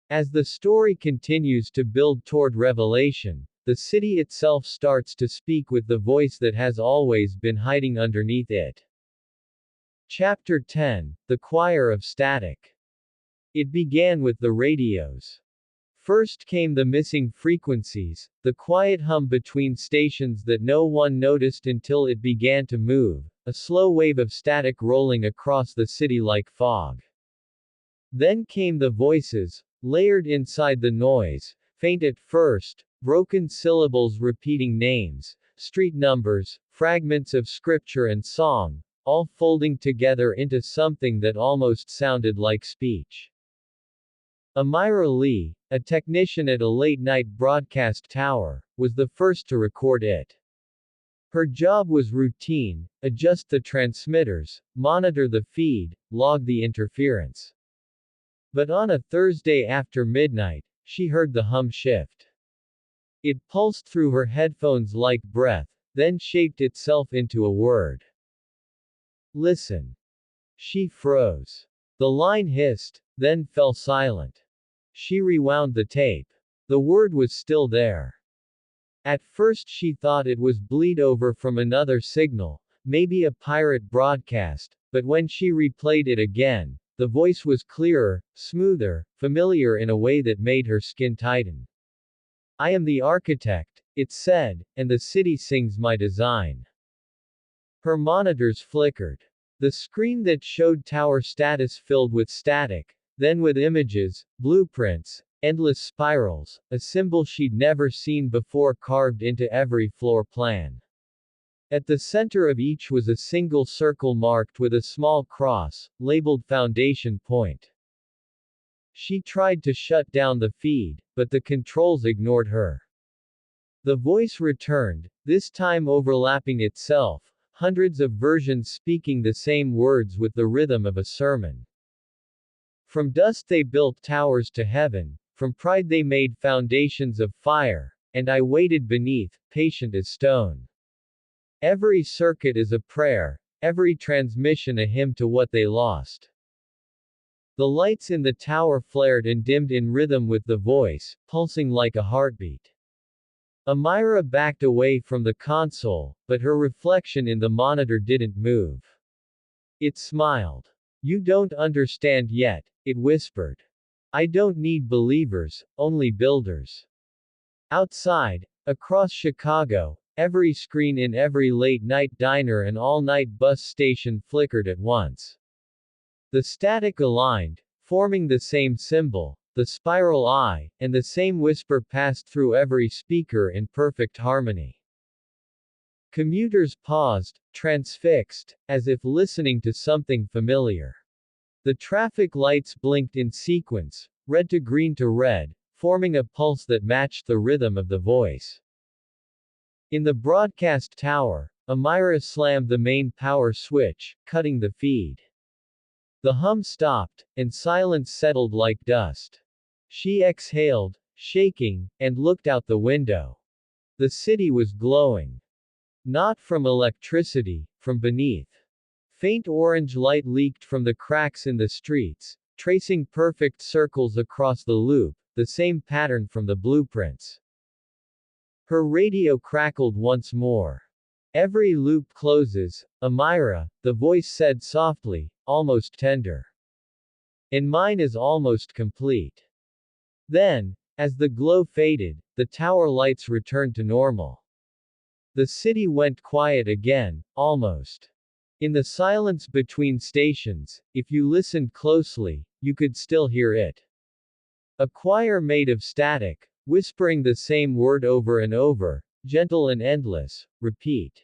As the story continues to build toward revelation, the city itself starts to speak with the voice that has always been hiding underneath it. Chapter 10: The Choir of Static. It began with the radios. First came the missing frequencies, the quiet hum between stations that no one noticed until it began to move, a slow wave of static rolling across the city like fog. Then came the voices, layered inside the noise, faint at first, broken syllables repeating names, street numbers, fragments of scripture and song, all folding together into something that almost sounded like speech. Amira Lee, a technician at a late-night broadcast tower, was the first to record it. Her job was routine: adjust the transmitters, monitor the feed, log the interference. But on a Thursday after midnight, she heard the hum shift. It pulsed through her headphones like breath, then shaped itself into a word. Listen. She froze. The line hissed, then fell silent. She rewound the tape. The word was still there. At first she thought it was bleed over from another signal, maybe a pirate broadcast, but when she replayed it again, the voice was clearer, smoother, familiar in a way that made her skin tighten. I am the architect, it said, and the city sings my design. Her monitors flickered. The screen that showed tower status filled with static, then with images, blueprints, endless spirals, a symbol she'd never seen before carved into every floor plan. At the center of each was a single circle marked with a small cross, labeled foundation point. She tried to shut down the feed, but the controls ignored her. The voice returned, this time overlapping itself, hundreds of versions speaking the same words with the rhythm of a sermon. From dust they built towers to heaven, from pride they made foundations of fire, and I waited beneath, patient as stone. Every circuit is a prayer, every transmission a hymn to what they lost. The lights in the tower flared and dimmed in rhythm with the voice, pulsing like a heartbeat. Amira backed away from the console, but her reflection in the monitor didn't move. It smiled. You don't understand yet, it whispered. I don't need believers, only builders. Outside, across Chicago, every screen in every late-night diner and all-night bus station flickered at once. The static aligned, forming the same symbol, the spiral eye, and the same whisper passed through every speaker in perfect harmony. Commuters paused, transfixed, as if listening to something familiar. The traffic lights blinked in sequence, red to green to red, forming a pulse that matched the rhythm of the voice. In the broadcast tower, Amira slammed the main power switch, cutting the feed. The hum stopped, and silence settled like dust. She exhaled, shaking, and looked out the window. The city was glowing. Not from electricity, from beneath. Faint orange light leaked from the cracks in the streets, tracing perfect circles across the loop, the same pattern from the blueprints. Her radio crackled once more. Every loop closes, Amira, the voice said softly, almost tender. And mine is almost complete. Then, as the glow faded, the tower lights returned to normal. The city went quiet again, almost. In the silence between stations, if you listened closely, you could still hear it. A choir made of static, whispering the same word over and over, gentle and endless, repeat.